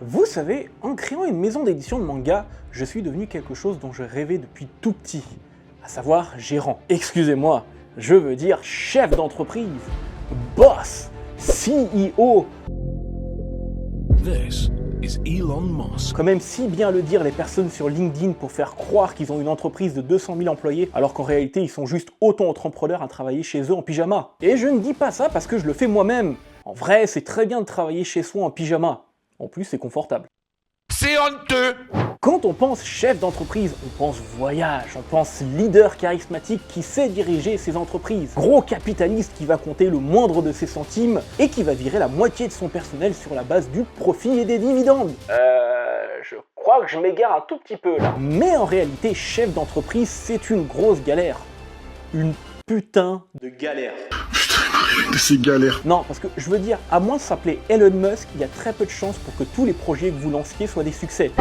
Vous savez, en créant une maison d'édition de manga, je suis devenu quelque chose dont je rêvais depuis tout petit, à savoir gérant. Excusez-moi, je veux dire chef d'entreprise, boss, CEO. This is Elon Musk. Quand même si bien le dire les personnes sur LinkedIn pour faire croire qu'ils ont une entreprise de 200 000 employés, alors qu'en réalité ils sont juste auto-entrepreneurs à travailler chez eux en pyjama. Et je ne dis pas ça parce que je le fais moi-même. En vrai, c'est très bien de travailler chez soi en pyjama. En plus, c'est confortable. C'est honteux! Quand on pense chef d'entreprise, on pense voyage, on pense leader charismatique qui sait diriger ses entreprises, gros capitaliste qui va compter le moindre de ses centimes et qui va virer la moitié de son personnel sur la base du profit et des dividendes. Je crois que je m'égare un tout petit peu là. Mais en réalité, chef d'entreprise, c'est une grosse galère. Une putain de galère. C'est galère. Non, parce que je veux dire, à moins de s'appeler Elon Musk, il y a très peu de chances pour que tous les projets que vous lanciez soient des succès.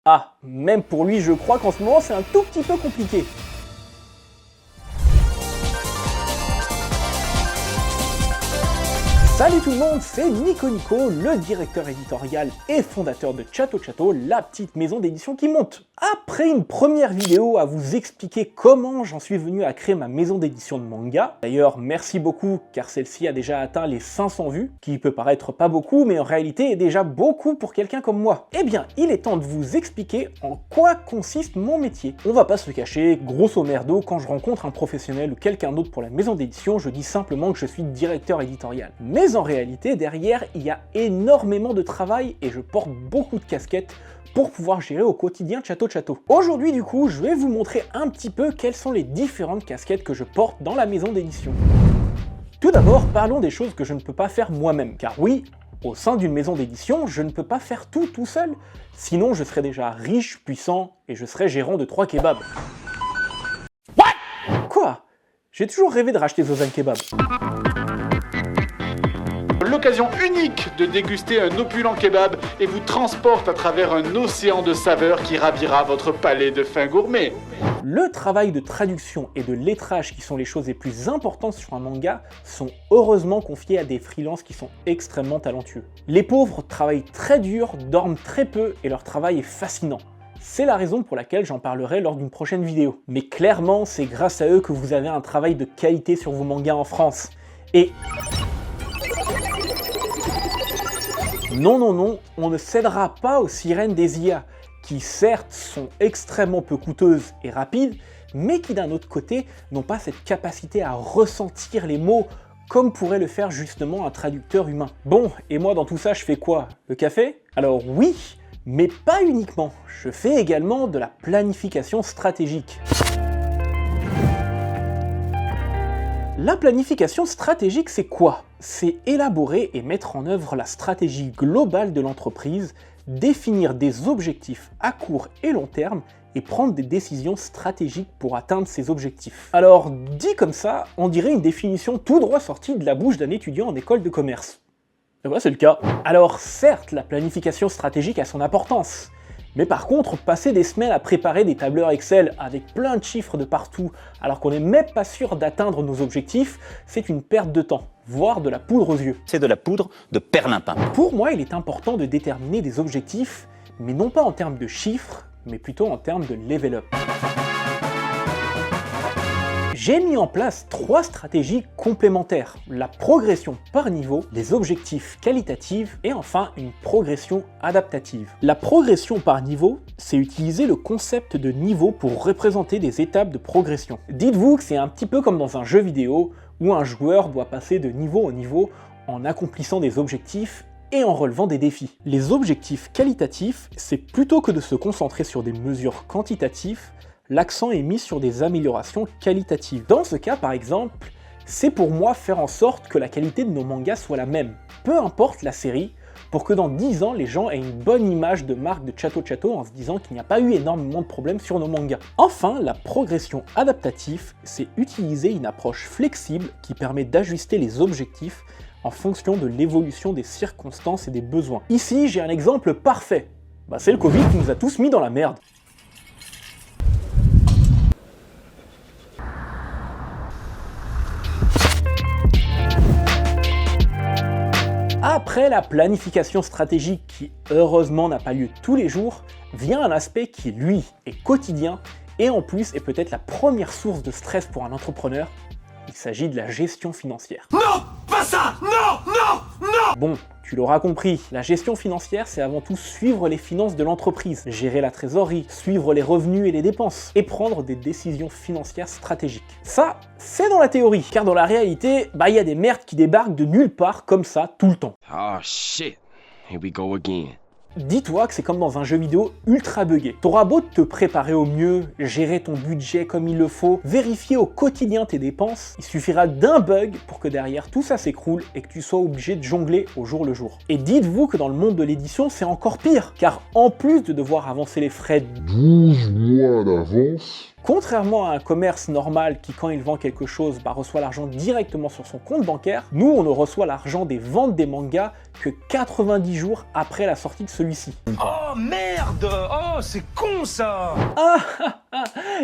Ah, même pour lui, je crois qu'en ce moment, c'est un tout petit peu compliqué. Salut tout le monde, c'est Nico, le directeur éditorial et fondateur de Chatto Chatto, la petite maison d'édition qui monte. Après une première vidéo à vous expliquer comment j'en suis venu à créer ma maison d'édition de manga, d'ailleurs merci beaucoup car celle-ci a déjà atteint les 500 vues, qui peut paraître pas beaucoup mais en réalité est déjà beaucoup pour quelqu'un comme moi. Eh bien, il est temps de vous expliquer en quoi consiste mon métier. On va pas se le cacher, grosso merdo, quand je rencontre un professionnel ou quelqu'un d'autre pour la maison d'édition, je dis simplement que je suis directeur éditorial. Mais en réalité, derrière, il y a énormément de travail et je porte beaucoup de casquettes pour pouvoir gérer au quotidien Chatto Chatto. Aujourd'hui, du coup, je vais vous montrer un petit peu quelles sont les différentes casquettes que je porte dans la maison d'édition. Tout d'abord, parlons des choses que je ne peux pas faire moi-même, car oui, au sein d'une maison d'édition, je ne peux pas faire tout seul, sinon je serais déjà riche, puissant et je serais gérant de 3 kebabs. What? Quoi? J'ai toujours rêvé de racheter Zozan Kebab. L'occasion unique de déguster un opulent kebab et vous transporte à travers un océan de saveurs qui ravira votre palais de fin gourmet. Le travail de traduction et de lettrage, qui sont les choses les plus importantes sur un manga, sont heureusement confiés à des freelances qui sont extrêmement talentueux. Les pauvres travaillent très dur, dorment très peu et leur travail est fascinant. C'est la raison pour laquelle j'en parlerai lors d'une prochaine vidéo. Mais clairement, c'est grâce à eux que vous avez un travail de qualité sur vos mangas en France. Et non, on ne cédera pas aux sirènes des IA, qui certes sont extrêmement peu coûteuses et rapides, mais qui d'un autre côté n'ont pas cette capacité à ressentir les mots comme pourrait le faire justement un traducteur humain. Bon, et moi dans tout ça je fais quoi? Le café? Alors oui, mais pas uniquement. Je fais également de la planification stratégique. La planification stratégique, c'est quoi? C'est élaborer et mettre en œuvre la stratégie globale de l'entreprise, définir des objectifs à court et long terme et prendre des décisions stratégiques pour atteindre ces objectifs. Alors, dit comme ça, on dirait une définition tout droit sortie de la bouche d'un étudiant en école de commerce. Et voilà, c'est le cas. Alors certes, la planification stratégique a son importance. Mais par contre, passer des semaines à préparer des tableurs Excel avec plein de chiffres de partout, alors qu'on n'est même pas sûr d'atteindre nos objectifs, c'est une perte de temps, voire de la poudre aux yeux. C'est de la poudre de perlimpin. Pour moi, il est important de déterminer des objectifs, mais non pas en termes de chiffres, mais plutôt en termes de level up. J'ai mis en place 3 stratégies complémentaires, la progression par niveau, les objectifs qualitatifs et enfin une progression adaptative. La progression par niveau, c'est utiliser le concept de niveau pour représenter des étapes de progression. Dites-vous que c'est un petit peu comme dans un jeu vidéo où un joueur doit passer de niveau en niveau en accomplissant des objectifs et en relevant des défis. Les objectifs qualitatifs, c'est plutôt que de se concentrer sur des mesures quantitatives, l'accent est mis sur des améliorations qualitatives. Dans ce cas, par exemple, c'est pour moi faire en sorte que la qualité de nos mangas soit la même, peu importe la série, pour que dans 10 ans, les gens aient une bonne image de marque de Chatto Chatto en se disant qu'il n'y a pas eu énormément de problèmes sur nos mangas. Enfin, la progression adaptative, c'est utiliser une approche flexible qui permet d'ajuster les objectifs en fonction de l'évolution des circonstances et des besoins. Ici, j'ai un exemple parfait. C'est le Covid qui nous a tous mis dans la merde. Après la planification stratégique qui heureusement n'a pas lieu tous les jours, vient un aspect qui lui est quotidien et en plus est peut-être la première source de stress pour un entrepreneur. Il s'agit de la gestion financière. Non, pas ça. Non, non, non. Bon, tu l'auras compris, la gestion financière, c'est avant tout suivre les finances de l'entreprise, gérer la trésorerie, suivre les revenus et les dépenses, et prendre des décisions financières stratégiques. Ça, c'est dans la théorie, car dans la réalité, y a des merdes qui débarquent de nulle part comme ça tout le temps. Oh shit, here we go again. Dis-toi que c'est comme dans un jeu vidéo ultra buggé. T'auras beau te préparer au mieux, gérer ton budget comme il le faut, vérifier au quotidien tes dépenses, il suffira d'un bug pour que derrière tout ça s'écroule et que tu sois obligé de jongler au jour le jour. Et dites-vous que dans le monde de l'édition, c'est encore pire, car en plus de devoir avancer les frais 12 mois d'avance. Contrairement à un commerce normal qui, quand il vend quelque chose, reçoit l'argent directement sur son compte bancaire, nous, on ne reçoit l'argent des ventes des mangas que 90 jours après la sortie de celui-ci. Oh merde. Oh, c'est con ça.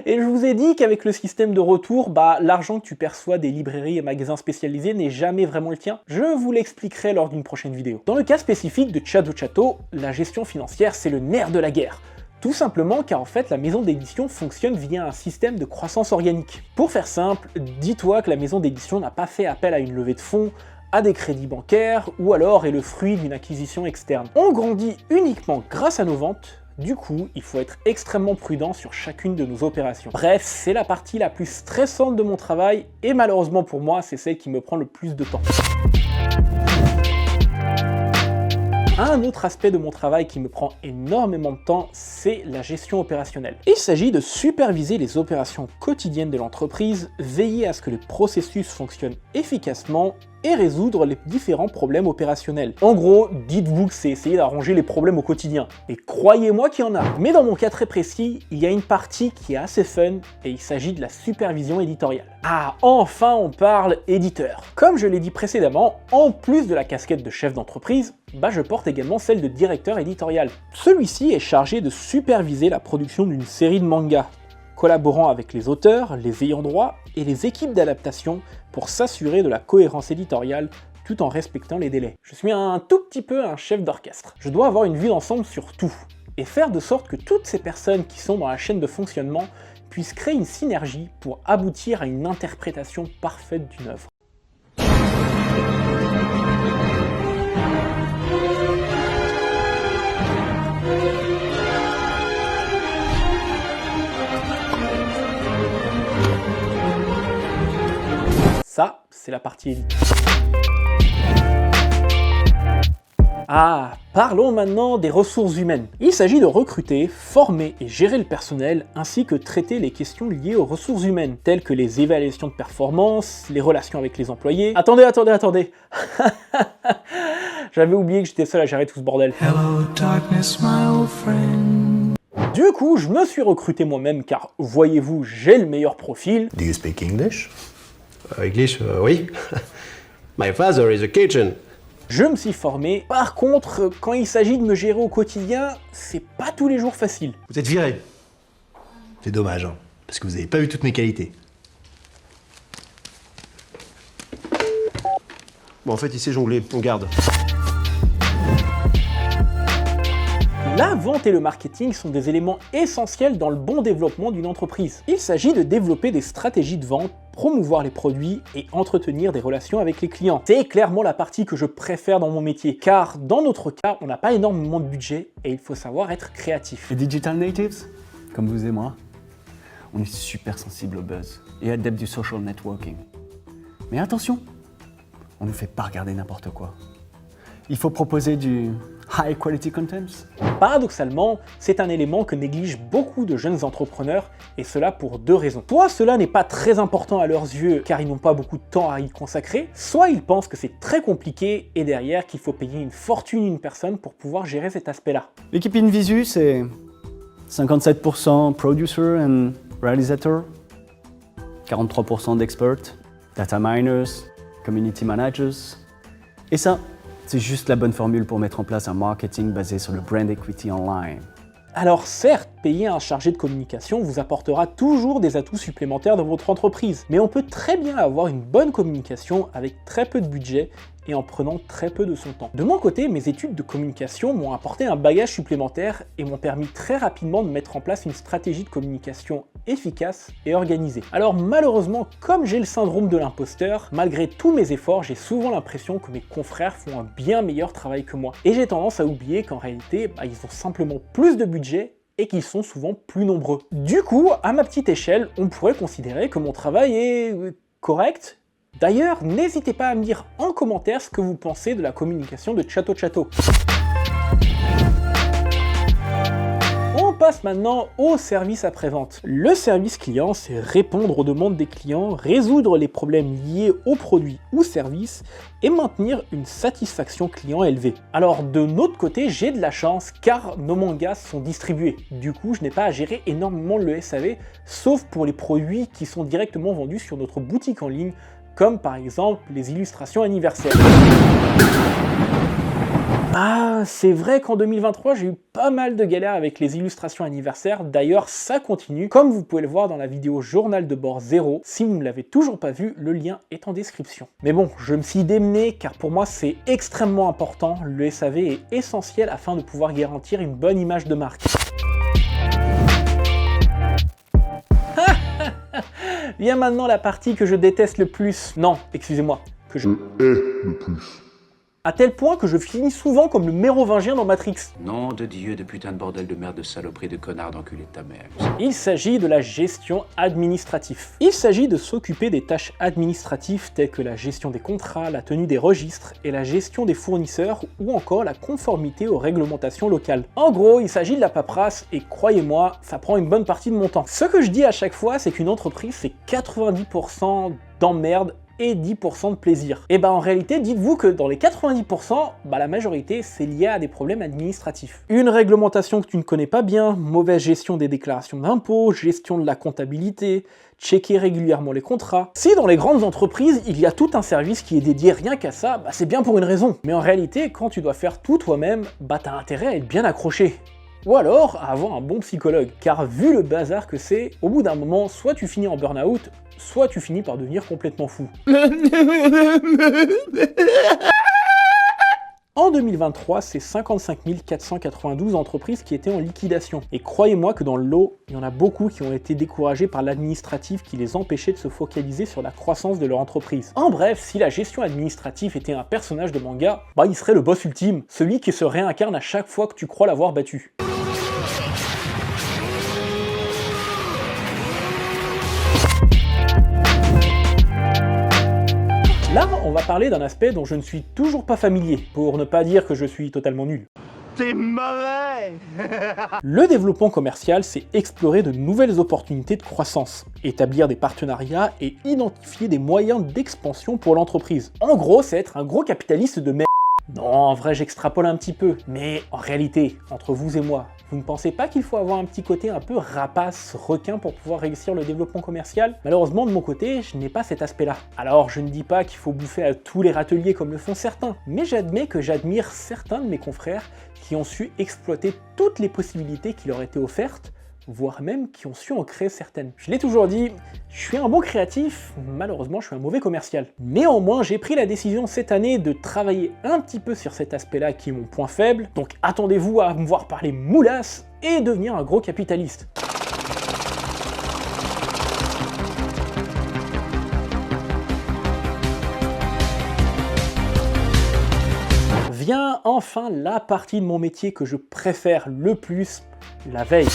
Et je vous ai dit qu'avec le système de retour, l'argent que tu perçois des librairies et magasins spécialisés n'est jamais vraiment le tien. Je vous l'expliquerai lors d'une prochaine vidéo. Dans le cas spécifique de Chado Chateau, la gestion financière, c'est le nerf de la guerre. Tout simplement car en fait la maison d'édition fonctionne via un système de croissance organique. Pour faire simple, dis-toi que la maison d'édition n'a pas fait appel à une levée de fonds, à des crédits bancaires ou alors est le fruit d'une acquisition externe. On grandit uniquement grâce à nos ventes, du coup il faut être extrêmement prudent sur chacune de nos opérations. Bref, c'est la partie la plus stressante de mon travail et malheureusement pour moi c'est celle qui me prend le plus de temps. Un autre aspect de mon travail qui me prend énormément de temps, c'est la gestion opérationnelle. Il s'agit de superviser les opérations quotidiennes de l'entreprise, veiller à ce que le processus fonctionne efficacement et résoudre les différents problèmes opérationnels. En gros, dites-vous que c'est essayer d'arranger les problèmes au quotidien. Et croyez-moi qu'il y en a. Mais dans mon cas très précis, il y a une partie qui est assez fun et il s'agit de la supervision éditoriale. Ah, enfin on parle éditeur. Comme je l'ai dit précédemment, en plus de la casquette de chef d'entreprise, je porte également celle de directeur éditorial. Celui-ci est chargé de superviser la production d'une série de mangas, collaborant avec les auteurs, les ayants droit et les équipes d'adaptation pour s'assurer de la cohérence éditoriale tout en respectant les délais. Je suis un tout petit peu un chef d'orchestre. Je dois avoir une vue d'ensemble sur tout et faire de sorte que toutes ces personnes qui sont dans la chaîne de fonctionnement puissent créer une synergie pour aboutir à une interprétation parfaite d'une œuvre. Ça, c'est la partie élite. Ah, parlons maintenant des ressources humaines. Il s'agit de recruter, former et gérer le personnel, ainsi que traiter les questions liées aux ressources humaines, telles que les évaluations de performance, les relations avec les employés... Attendez J'avais oublié que j'étais seul à gérer tout ce bordel. Hello, darkness, my old friend. Du coup, je me suis recruté moi-même car, voyez-vous, j'ai le meilleur profil. Do you speak English? English, oui. My father is a Cajun. Je me suis formé. Par contre, quand il s'agit de me gérer au quotidien, c'est pas tous les jours facile. Vous êtes viré. C'est dommage, hein, parce que vous n'avez pas vu toutes mes qualités. Bon, en fait, il sait jongler, on garde. La vente et le marketing sont des éléments essentiels dans le bon développement d'une entreprise. Il s'agit de développer des stratégies de vente, promouvoir les produits et entretenir des relations avec les clients. C'est clairement la partie que je préfère dans mon métier, car dans notre cas, on n'a pas énormément de budget et il faut savoir être créatif. Les digital natives, comme vous et moi, on est super sensibles au buzz et adeptes du social networking. Mais attention, on ne fait pas regarder n'importe quoi. Il faut proposer du high quality content. Paradoxalement, c'est un élément que négligent beaucoup de jeunes entrepreneurs, et cela pour deux raisons. Soit cela n'est pas très important à leurs yeux car ils n'ont pas beaucoup de temps à y consacrer, soit ils pensent que c'est très compliqué et derrière qu'il faut payer une fortune à une personne pour pouvoir gérer cet aspect-là. L'équipe InVisu, c'est 57% producer and réalisateur, 43% d'experts, data miners, community managers, et ça, c'est juste la bonne formule pour mettre en place un marketing basé sur le brand equity online. Alors certes, payer un chargé de communication vous apportera toujours des atouts supplémentaires dans votre entreprise, mais on peut très bien avoir une bonne communication avec très peu de budget et en prenant très peu de son temps. De mon côté, mes études de communication m'ont apporté un bagage supplémentaire et m'ont permis très rapidement de mettre en place une stratégie de communication efficace et organisée. Alors malheureusement, comme j'ai le syndrome de l'imposteur, malgré tous mes efforts, j'ai souvent l'impression que mes confrères font un bien meilleur travail que moi. Et j'ai tendance à oublier qu'en réalité, ils ont simplement plus de budget et qu'ils sont souvent plus nombreux. Du coup, à ma petite échelle, on pourrait considérer que mon travail est correct. D'ailleurs, n'hésitez pas à me dire en commentaire ce que vous pensez de la communication de Chatto Chatto. On passe maintenant au service après-vente. Le service client, c'est répondre aux demandes des clients, résoudre les problèmes liés aux produits ou services et maintenir une satisfaction client élevée. Alors de notre côté, j'ai de la chance car nos mangas sont distribués. Du coup, je n'ai pas à gérer énormément le SAV, sauf pour les produits qui sont directement vendus sur notre boutique en ligne, comme par exemple les illustrations anniversaires. Ah, c'est vrai qu'en 2023, j'ai eu pas mal de galères avec les illustrations anniversaires. D'ailleurs, ça continue, comme vous pouvez le voir dans la vidéo Journal de bord 0. Si vous ne l'avez toujours pas vu, le lien est en description. Mais bon, je me suis démené car pour moi, c'est extrêmement important. Le SAV est essentiel afin de pouvoir garantir une bonne image de marque. Vient maintenant la partie que je déteste le plus. Non, excusez-moi, que je hais le plus. À tel point que je finis souvent comme le mérovingien dans Matrix. Nom de Dieu, de putain de bordel de merde, de saloperie, de connard, d'enculé de ta mère. Il s'agit de la gestion administrative. Il s'agit de s'occuper des tâches administratives telles que la gestion des contrats, la tenue des registres et la gestion des fournisseurs ou encore la conformité aux réglementations locales. En gros, il s'agit de la paperasse et croyez-moi, ça prend une bonne partie de mon temps. Ce que je dis à chaque fois, c'est qu'une entreprise, c'est 90% d'emmerde et 10% de plaisir. Et en réalité, dites-vous que dans les 90%, la majorité, c'est lié à des problèmes administratifs. Une réglementation que tu ne connais pas bien, mauvaise gestion des déclarations d'impôts, gestion de la comptabilité, checker régulièrement les contrats. Si dans les grandes entreprises, il y a tout un service qui est dédié rien qu'à ça, c'est bien pour une raison. Mais en réalité, quand tu dois faire tout toi-même, t'as intérêt à être bien accroché. Ou alors à avoir un bon psychologue, car vu le bazar que c'est, au bout d'un moment, soit tu finis en burn-out, soit tu finis par devenir complètement fou. En 2023, c'est 55 492 entreprises qui étaient en liquidation. Et croyez-moi que dans le lot, il y en a beaucoup qui ont été découragés par l'administratif qui les empêchait de se focaliser sur la croissance de leur entreprise. En bref, si la gestion administrative était un personnage de manga, il serait le boss ultime, celui qui se réincarne à chaque fois que tu crois l'avoir battu. Là, on va parler d'un aspect dont je ne suis toujours pas familier, pour ne pas dire que je suis totalement nul. T'es mauvais. Le développement commercial, c'est explorer de nouvelles opportunités de croissance, établir des partenariats et identifier des moyens d'expansion pour l'entreprise. En gros, c'est être un gros capitaliste de merde. Non, en vrai, j'extrapole un petit peu, mais en réalité, entre vous et moi, vous ne pensez pas qu'il faut avoir un petit côté un peu rapace, requin pour pouvoir réussir le développement commercial? Malheureusement, de mon côté, je n'ai pas cet aspect-là. Alors, je ne dis pas qu'il faut bouffer à tous les râteliers comme le font certains, mais j'admets que j'admire certains de mes confrères qui ont su exploiter toutes les possibilités qui leur étaient offertes, voire même qui ont su en créer certaines. Je l'ai toujours dit, je suis un bon créatif, malheureusement je suis un mauvais commercial. Néanmoins, j'ai pris la décision cette année de travailler un petit peu sur cet aspect-là qui est mon point faible, donc attendez-vous à me voir parler moulasse et devenir un gros capitaliste. Vient enfin la partie de mon métier que je préfère le plus, la veille.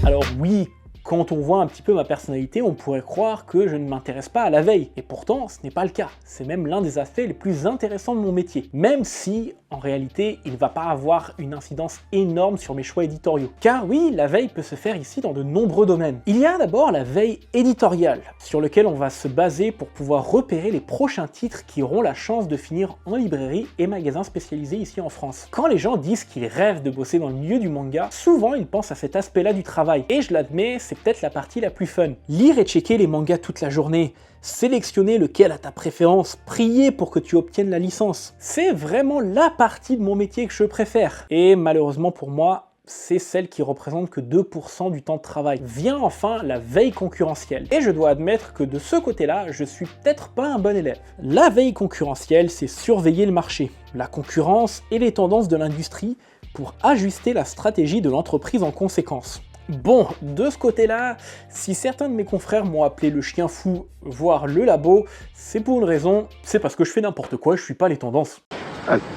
Alors oui, quand on voit un petit peu ma personnalité, on pourrait croire que je ne m'intéresse pas à la veille. Et pourtant, ce n'est pas le cas. C'est même l'un des aspects les plus intéressants de mon métier. Même si, en réalité, il ne va pas avoir une incidence énorme sur mes choix éditoriaux. Car oui, la veille peut se faire ici dans de nombreux domaines. Il y a d'abord la veille éditoriale, sur lequel on va se baser pour pouvoir repérer les prochains titres qui auront la chance de finir en librairie et magasins spécialisés ici en France. Quand les gens disent qu'ils rêvent de bosser dans le milieu du manga, souvent ils pensent à cet aspect-là du travail. Et je l'admets, c'est peut-être la partie la plus fun. Lire et checker les mangas toute la journée, sélectionner lequel a ta préférence, prier pour que tu obtiennes la licence. C'est vraiment la partie de mon métier que je préfère. Et malheureusement pour moi, c'est celle qui représente que 2% du temps de travail. Vient enfin la veille concurrentielle. Et je dois admettre que de ce côté-là, je suis peut-être pas un bon élève. La veille concurrentielle, c'est surveiller le marché, la concurrence et les tendances de l'industrie pour ajuster la stratégie de l'entreprise en conséquence. Bon, de ce côté-là, si certains de mes confrères m'ont appelé le chien fou, voire le labo, c'est pour une raison, c'est parce que je fais n'importe quoi, je suis pas les tendances.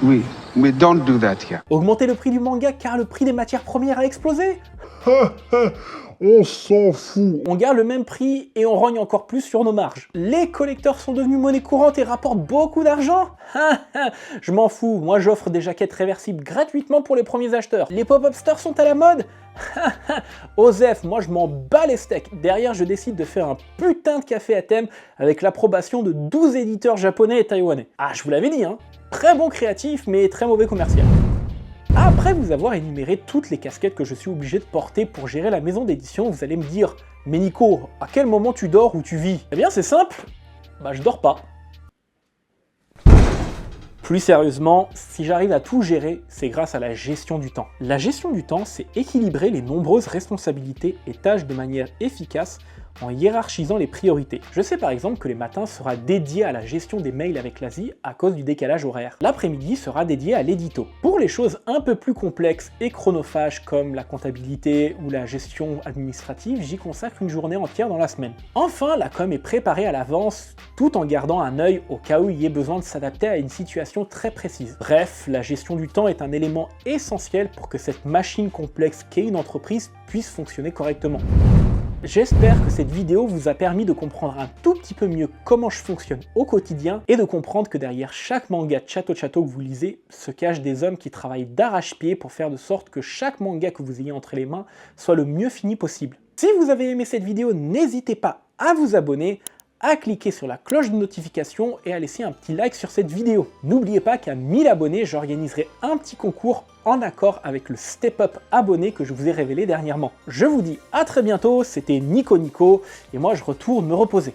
Oui, mais don't do that here. Augmenter le prix du manga car le prix des matières premières a explosé? On s'en fout. On garde le même prix et on rogne encore plus sur nos marges. Les collecteurs sont devenus monnaie courante et rapportent beaucoup d'argent? Je m'en fous, moi j'offre des jaquettes réversibles gratuitement pour les premiers acheteurs. Les pop-up stores sont à la mode? Osef, moi je m'en bats les steaks. Derrière, je décide de faire un putain de café à thème avec l'approbation de 12 éditeurs japonais et taïwanais. Ah, je vous l'avais dit, hein. Très bon créatif, mais très mauvais commercial. Après vous avoir énuméré toutes les casquettes que je suis obligé de porter pour gérer la maison d'édition, vous allez me dire « Mais Nico, à quel moment tu dors ou tu vis ?» Eh bien c'est simple, je dors pas. Plus sérieusement, si j'arrive à tout gérer, c'est grâce à la gestion du temps. La gestion du temps, c'est équilibrer les nombreuses responsabilités et tâches de manière efficace en hiérarchisant les priorités. Je sais par exemple que les matins sera dédié à la gestion des mails avec l'Asie à cause du décalage horaire. L'après-midi sera dédié à l'édito. Pour les choses un peu plus complexes et chronophages comme la comptabilité ou la gestion administrative, j'y consacre une journée entière dans la semaine. Enfin, la com est préparée à l'avance tout en gardant un œil au cas où il y ait besoin de s'adapter à une situation très précise. Bref, la gestion du temps est un élément essentiel pour que cette machine complexe qu'est une entreprise puisse fonctionner correctement. J'espère que cette vidéo vous a permis de comprendre un tout petit peu mieux comment je fonctionne au quotidien et de comprendre que derrière chaque manga Chato que vous lisez se cachent des hommes qui travaillent d'arrache-pied pour faire de sorte que chaque manga que vous ayez entre les mains soit le mieux fini possible. Si vous avez aimé cette vidéo, n'hésitez pas à vous abonner, à cliquer sur la cloche de notification et à laisser un petit like sur cette vidéo. N'oubliez pas qu'à 1000 abonnés, j'organiserai un petit concours en accord avec le Step Up abonné que je vous ai révélé dernièrement. Je vous dis à très bientôt, c'était Nico et moi je retourne me reposer.